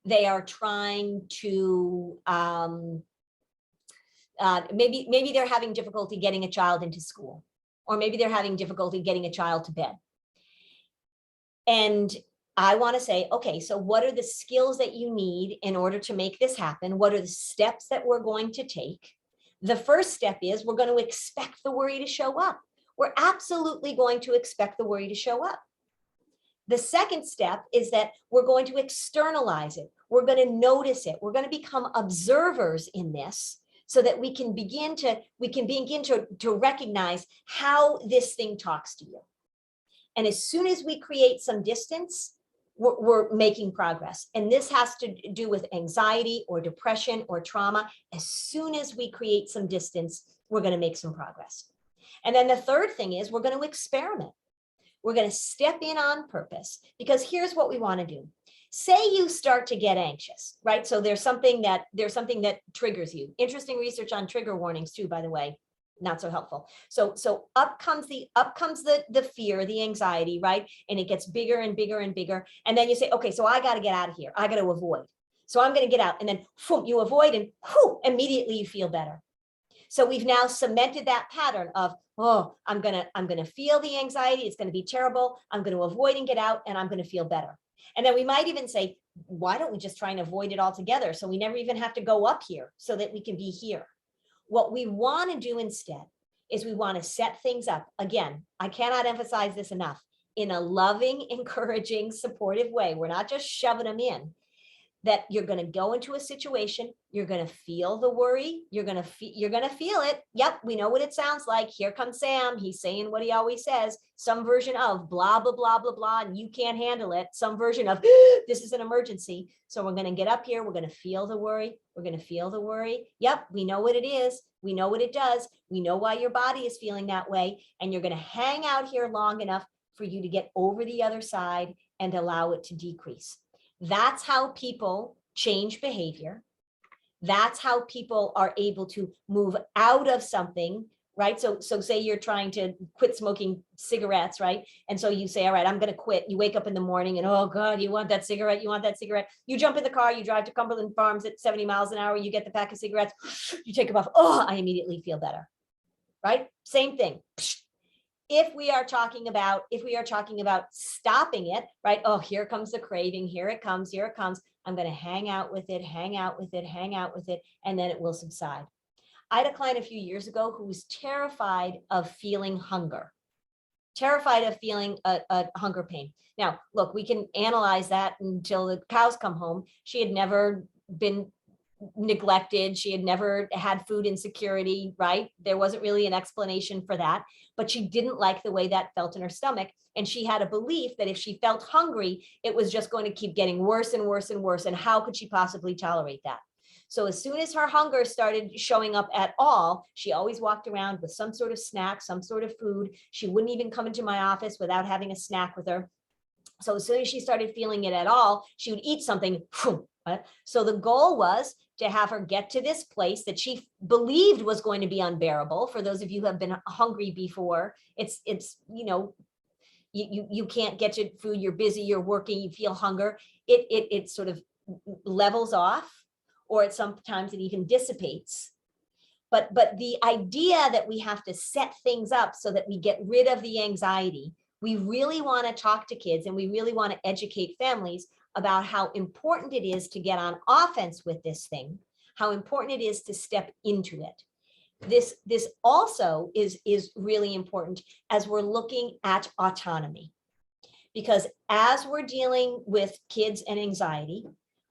they are trying to maybe they're having difficulty getting a child into school, or maybe they're having difficulty getting a child to bed. And I want to say, okay, so what are the skills that you need in order to make this happen? What are the steps that we're going to take? The first step is we're going to expect the worry to show up. We're absolutely going to expect the worry to show up. The second step is that we're going to externalize it. We're going to notice it. We're going to become observers in this, so that we can begin to recognize how this thing talks to you. And as soon as we create some distance, we're making progress. And this has to do with anxiety or depression or trauma. As soon as we create some distance, we're going to make some progress. And then the third thing is we're going to experiment. We're going to step in on purpose, because here's what we want to do. Say you start to get anxious, right? So there's something that triggers you. Interesting research on trigger warnings too, by the way, not so helpful. So up comes the fear, the anxiety, right? And it gets bigger and bigger and bigger. And then you say, okay, so I got to get out of here. I got to avoid. So I'm going to get out, and then you avoid, and immediately you feel better. So we've now cemented that pattern of, oh, I'm gonna feel the anxiety. It's going to be terrible. I'm going to avoid and get out, and I'm going to feel better. And then we might even say, why don't we just try and avoid it altogether, so we never even have to go up here, so that we can be here. What we want to do instead is we want to set things up. Again, I cannot emphasize this enough, in a loving, encouraging, supportive way. We're not just shoving them in. That you're going to go into a situation, you're going to feel the worry, you're going to feel it. Yep, we know what it sounds like. Here comes Sam. He's saying what he always says. Some version of blah, blah, blah, blah, blah, and you can't handle it. Some version of this is an emergency. So we're going to get up here. We're going to feel the worry. We're going to feel the worry. Yep, we know what it is. We know what it does. We know why your body is feeling that way. And you're going to hang out here long enough for you to get over the other side and allow it to decrease. That's how people change behavior. That's how people are able to move out of something, right? So say you're trying to quit smoking cigarettes, right? And so you say, all right, I'm going to quit. You wake up in the morning and, oh God, you want that cigarette? You want that cigarette? You jump in the car, you drive to Cumberland Farms at 70 miles an hour, you get the pack of cigarettes, you take them off. Oh, I immediately feel better, right? Same thing. If we are talking about stopping it, right? Oh, here comes the craving. Here it comes. I'm going to hang out with it, and then it will subside. I had a client a few years ago who was terrified of feeling hunger, terrified of feeling a hunger pain. Now, look, we can analyze that until the cows come home. She had never been neglected. She had never had food insecurity, right? There wasn't really an explanation for that, but she didn't like the way that felt in her stomach. And she had a belief that if she felt hungry, it was just going to keep getting worse and worse and worse. And how could she possibly tolerate that? So as soon as her hunger started showing up at all, she always walked around with some sort of snack, some sort of food. She wouldn't even come into my office without having a snack with her. So as soon as she started feeling it at all, she would eat something. So the goal was to have her get to this place that she believed was going to be unbearable. For those of you who have been hungry before, it's you can't get to food, you're busy, you're working, you feel hunger. It sort of levels off, or sometimes it even dissipates. But the idea that we have to set things up so that we get rid of the anxiety, we really want to talk to kids, and we really want to educate families about how important it is to get on offense with this thing, how important it is to step into it. This also is really important as we're looking at autonomy, because as we're dealing with kids and anxiety,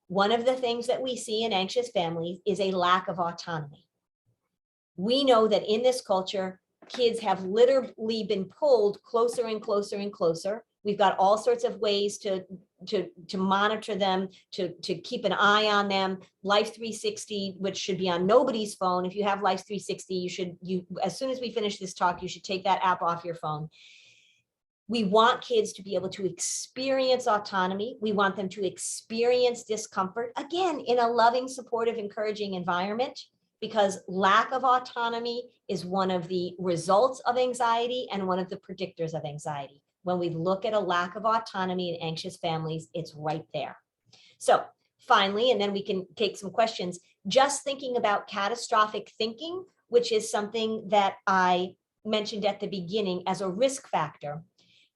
one of the things that we see in anxious families is a lack of autonomy. We know that in this culture, kids have literally been pulled closer and closer and closer. We've got all sorts of ways to monitor them, to keep an eye on them. Life 360, which should be on nobody's phone. If you have Life 360, as soon as we finish this talk, you should take that app off your phone. We want kids to be able to experience autonomy. We want them to experience discomfort, again, in a loving, supportive, encouraging environment, because lack of autonomy is one of the results of anxiety and one of the predictors of anxiety. When we look at a lack of autonomy in anxious families, it's right there. So finally, and then we can take some questions, just thinking about catastrophic thinking, which is something that I mentioned at the beginning as a risk factor.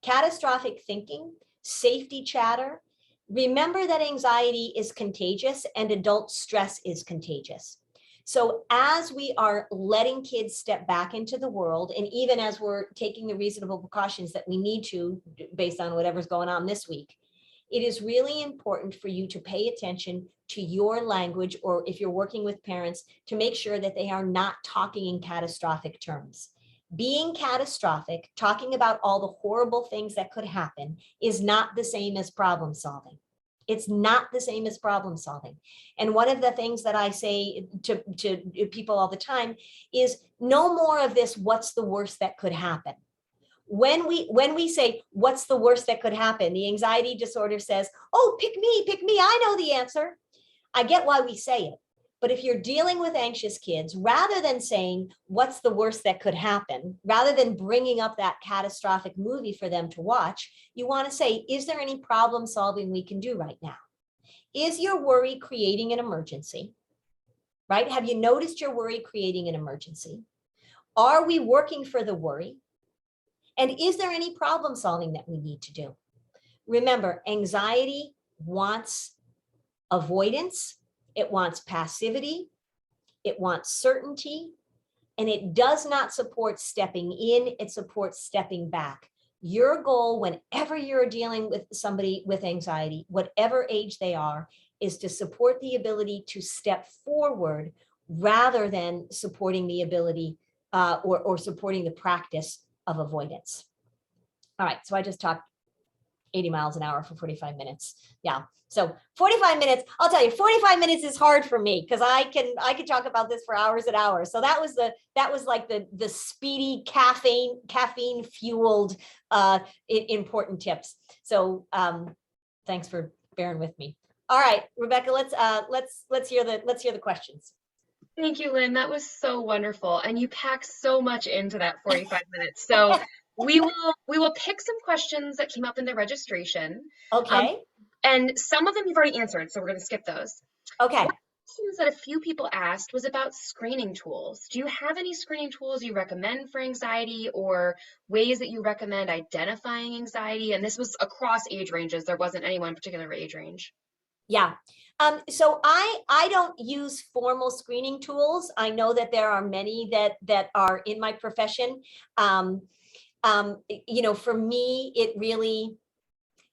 Catastrophic thinking, safety chatter. Remember that anxiety is contagious and adult stress is contagious. So as we are letting kids step back into the world, and even as we're taking the reasonable precautions that we need to based on whatever's going on this week, it is really important for you to pay attention to your language, or if you're working with parents, to make sure that they are not talking in catastrophic terms. Being catastrophic, talking about all the horrible things that could happen, is not the same as problem solving. It's not the same as problem solving. And one of the things that I say to people all the time is no more of this, what's the worst that could happen? When we say, what's the worst that could happen? The anxiety disorder says, oh, pick me, I know the answer. I get why we say it. But if you're dealing with anxious kids, rather than saying, what's the worst that could happen, rather than bringing up that catastrophic movie for them to watch, you want to say, is there any problem solving we can do right now? Is your worry creating an emergency? Right? Have you noticed your worry creating an emergency? Are we working for the worry? And is there any problem solving that we need to do? Remember, anxiety wants avoidance. It wants passivity, it wants certainty, and it does not support stepping in, it supports stepping back. Your goal whenever you're dealing with somebody with anxiety, whatever age they are, is to support the ability to step forward rather than supporting the ability or supporting the practice of avoidance. All right, so I just talked 80 miles an hour for 45 minutes. Yeah. So 45 minutes, I'll tell you, 45 minutes is hard for me because I can talk about this for hours and hours. So that was like the speedy caffeine fueled important tips. So thanks for bearing with me. All right, Rebecca, let's hear the questions. Thank you, Lynn. That was so wonderful. And you packed so much into that 45 minutes. So we will pick some questions that came up in the registration. Okay. And some of them you've already answered, so we're going to skip those. Okay. One of the questions that a few people asked was about screening tools. Do you have any screening tools you recommend for anxiety, or ways that you recommend identifying anxiety? And this was across age ranges. There wasn't any one particular age range. Yeah. So I don't use formal screening tools. I know that there are many that are in my profession. For me, it really,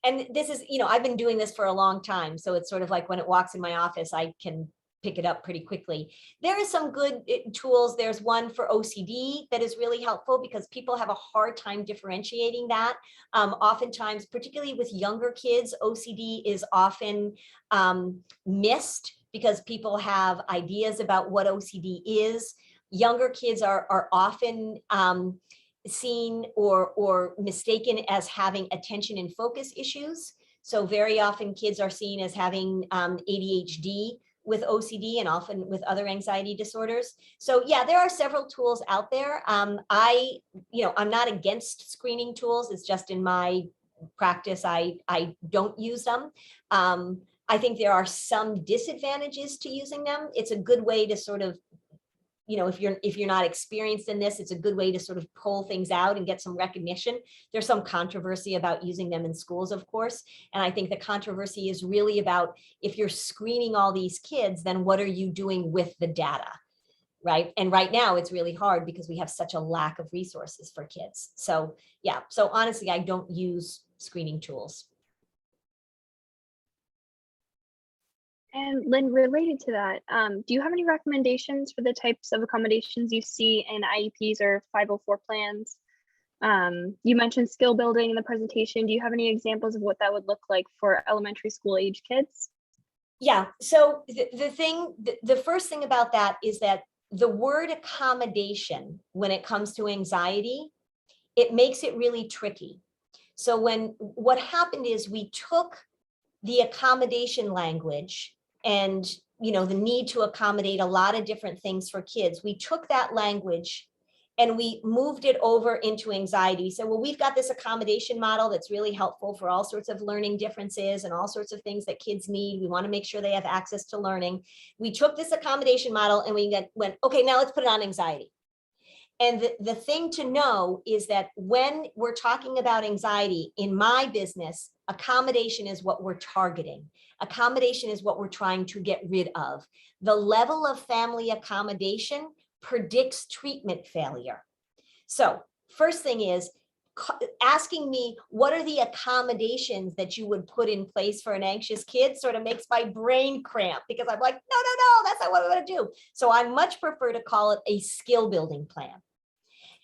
and this is, I've been doing this for a long time. So it's sort of like when it walks in my office, I can pick it up pretty quickly. There are some good tools. There's one for OCD that is really helpful because people have a hard time differentiating that. Oftentimes, particularly with younger kids, OCD is often missed because people have ideas about what OCD is. Younger kids are often seen or mistaken as having attention and focus issues. So very often kids are seen as having ADHD with OCD and often with other anxiety disorders. So yeah, there are several tools out there. I'm not against screening tools. It's just in my practice, I don't use them. I think there are some disadvantages to using them. It's a good way to sort of, if you're not experienced in this, it's a good way to sort of pull things out and get some recognition. There's some controversy about using them in schools, of course. And I think the controversy is really about, if you're screening all these kids, then what are you doing with the data, right? And right now it's really hard because we have such a lack of resources for kids. So yeah, so honestly, I don't use screening tools. And Lynn, related to that, do you have any recommendations for the types of accommodations you see in IEPs or 504 plans? You mentioned skill building in the presentation. Do you have any examples of what that would look like for elementary school age kids? Yeah, so the first thing about that is that the word accommodation, when it comes to anxiety, it makes it really tricky. So what happened is we took the accommodation language and, the need to accommodate a lot of different things for kids. We took that language and we moved it over into anxiety. We said, well, we've got this accommodation model that's really helpful for all sorts of learning differences and all sorts of things that kids need. We want to make sure they have access to learning. We took this accommodation model and we went, okay, now let's put it on anxiety. And the thing to know is that when we're talking about anxiety in my business, accommodation is what we're targeting. Accommodation is what we're trying to get rid of. The level of family accommodation predicts treatment failure. So first thing is asking me, what are the accommodations that you would put in place for an anxious kid sort of makes my brain cramp, because I'm like, no, that's not what I'm going to do. So I much prefer to call it a skill building plan.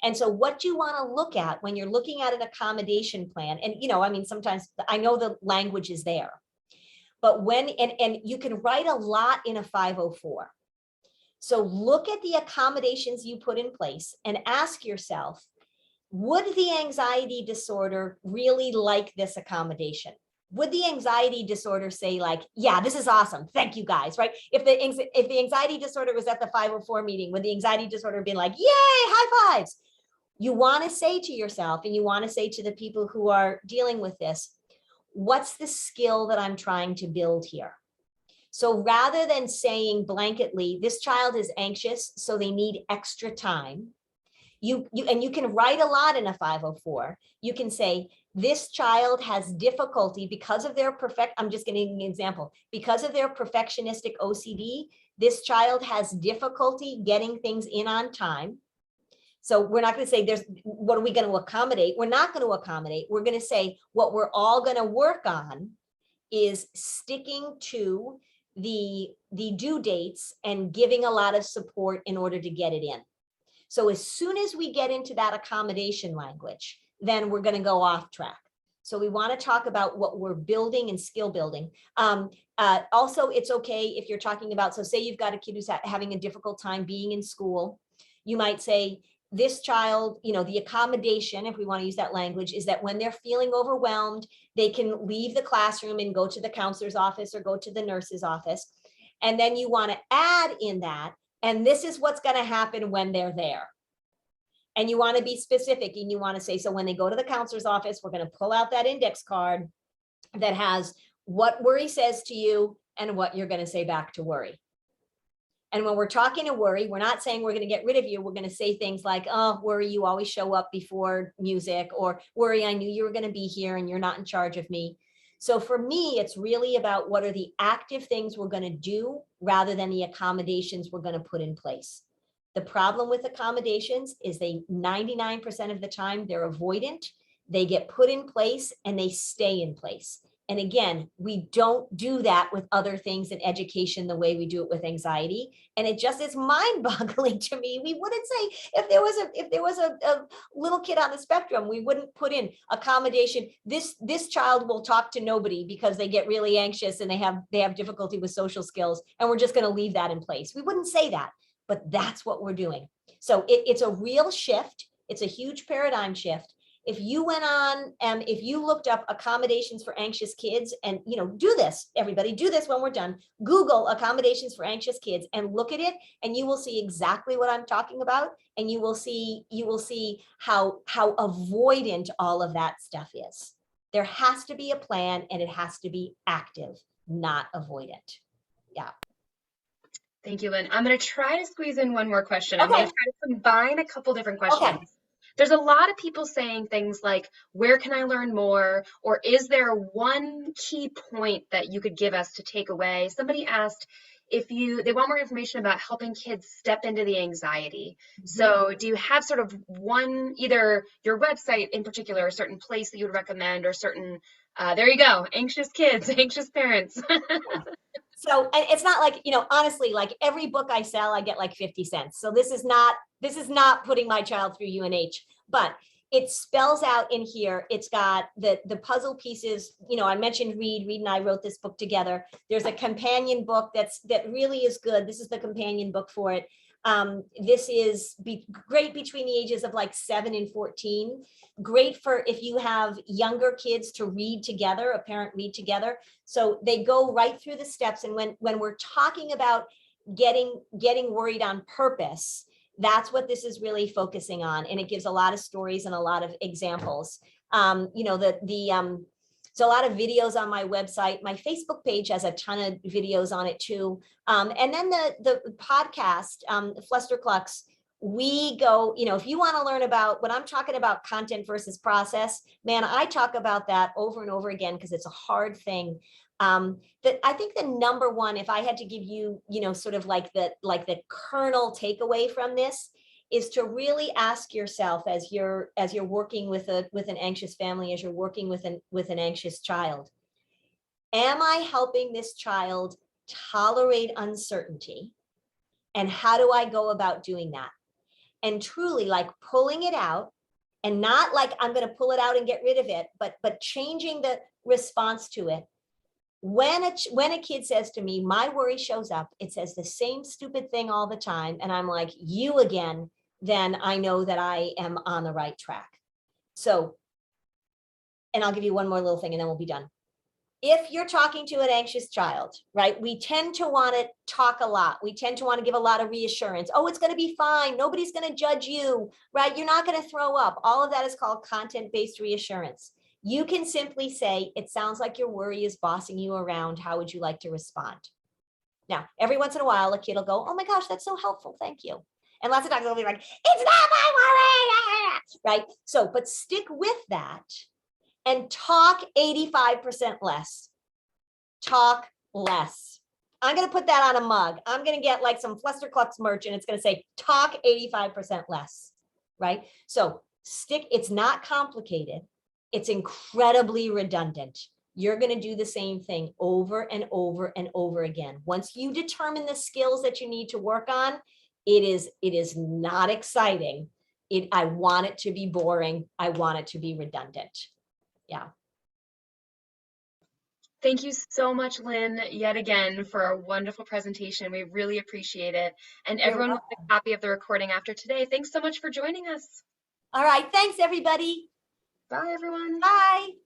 And so what you want to look at when you're looking at an accommodation plan, and sometimes I know the language is there, but and you can write a lot in a 504. So look at the accommodations you put in place and ask yourself, would the anxiety disorder really like this accommodation? Would the anxiety disorder say like, yeah, this is awesome, thank you guys, right? If the anxiety disorder was at the 504 meeting, would the anxiety disorder been like, yay, high fives? You want to say to yourself, and you want to say to the people who are dealing with this, what's the skill that I'm trying to build here? So rather than saying blanketly, this child is anxious, so they need extra time, you can write a lot in a 504. You can say, this child has difficulty because of their I'm just giving an example, because of their perfectionistic OCD, this child has difficulty getting things in on time. So we're not going to say what are we going to accommodate? We're not going to accommodate. We're going to say what we're all going to work on is sticking to the due dates and giving a lot of support in order to get it in. So as soon as we get into that accommodation language, then we're going to go off track. So we want to talk about what we're building and skill building. Also, it's okay if you're talking about, so say you've got a kid who's having a difficult time being in school, you might say, this child, the accommodation, if we want to use that language, is that when they're feeling overwhelmed, they can leave the classroom and go to the counselor's office or go to the nurse's office. And then you want to add in that, and this is what's going to happen when they're there. And you want to be specific, and you want to say, so when they go to the counselor's office, we're going to pull out that index card that has what worry says to you and what you're going to say back to worry. And when we're talking to worry, we're not saying we're going to get rid of you. We're going to say things like, oh, worry, you always show up before music, or worry, I knew you were going to be here and you're not in charge of me. So for me, it's really about what are the active things we're going to do rather than the accommodations we're going to put in place. The problem with accommodations is 99% of the time, they're avoidant. They get put in place and they stay in place. And again, we don't do that with other things in education the way we do it with anxiety. And it just is mind-boggling to me. We wouldn't say, if there was a little kid on the spectrum, we wouldn't put in accommodation. This child will talk to nobody because they get really anxious and they have difficulty with social skills, and we're just going to leave that in place. We wouldn't say that, but that's what we're doing. So it's a real shift. It's a huge paradigm shift. If you went on and if you looked up accommodations for anxious kids, and do this, everybody, do this when we're done, Google accommodations for anxious kids and look at it, and you will see exactly what I'm talking about. And you will see how avoidant all of that stuff is. There has to be a plan, and it has to be active, not avoidant. Yeah. Thank you, Lynn. I'm going to try to squeeze in one more question. I'm Okay. going to try to combine a couple different questions. Okay. There's a lot of people saying things like, where can I learn more? Or is there one key point that you could give us to take away? Somebody asked if they want more information about helping kids step into the anxiety. Mm-hmm. So do you have sort of one, either your website in particular, a certain place that you would recommend, or certain, there you go, anxious kids, anxious parents. So, and it's not like, honestly, like every book I sell, I get like 50 cents. So this is not putting my child through UNH, but it spells out in here. It's got the puzzle pieces. I mentioned Reed and I wrote this book together. There's a companion book that really is good. This is the companion book for it. This is great between the ages of like 7 and 14. Great for if you have younger kids to read together, a parent read together. So they go right through the steps. And when we're talking about getting worried on purpose, that's what this is really focusing on. And it gives a lot of stories and a lot of examples. You know, so a lot of videos on my website. My Facebook page has a ton of videos on it too. And then the podcast, Flusterclux, we go, you know, if you want to learn about when I'm talking about content versus process, man, I talk about that over and over again because it's a hard thing. That I think the number one, if I had to give you, you know, sort of like the kernel takeaway from this, is to really ask yourself as you're working with an anxious family, as you're working with an anxious child, am I helping this child tolerate uncertainty? And how do I go about doing that? And truly like pulling it out, and not like I'm going to pull it out and get rid of it, but changing the response to it. When a kid says to me, my worry shows up, it says the same stupid thing all the time, and I'm like, you again, then I know that I am on the right track. So, and I'll give you one more little thing and then we'll be done. If you're talking to an anxious child, right, we tend to want to talk a lot. We tend to want to give a lot of reassurance. Oh, it's going to be fine. Nobody's going to judge you, right? You're not going to throw up. All of that is called content-based reassurance. You can simply say, it sounds like your worry is bossing you around. How would you like to respond? Now, every once in a while, a kid will go, oh my gosh, that's so helpful. Thank you. And lots of times they'll be like, it's not my worry, right? So, but stick with that and talk 85% less. Talk less. I'm going to put that on a mug. I'm going to get like some Flusterclux merch and it's going to say talk 85% less, right? So it's not complicated. It's incredibly redundant. You're going to do the same thing over and over and over again. Once you determine the skills that you need to work on, it is not exciting. I want it to be boring. I want it to be redundant. Yeah. Thank you so much, Lynn, yet again for a wonderful presentation. We really appreciate it. And everyone will get a copy of the recording after today. Thanks so much for joining us. All right. Thanks, everybody. Bye, everyone. Bye.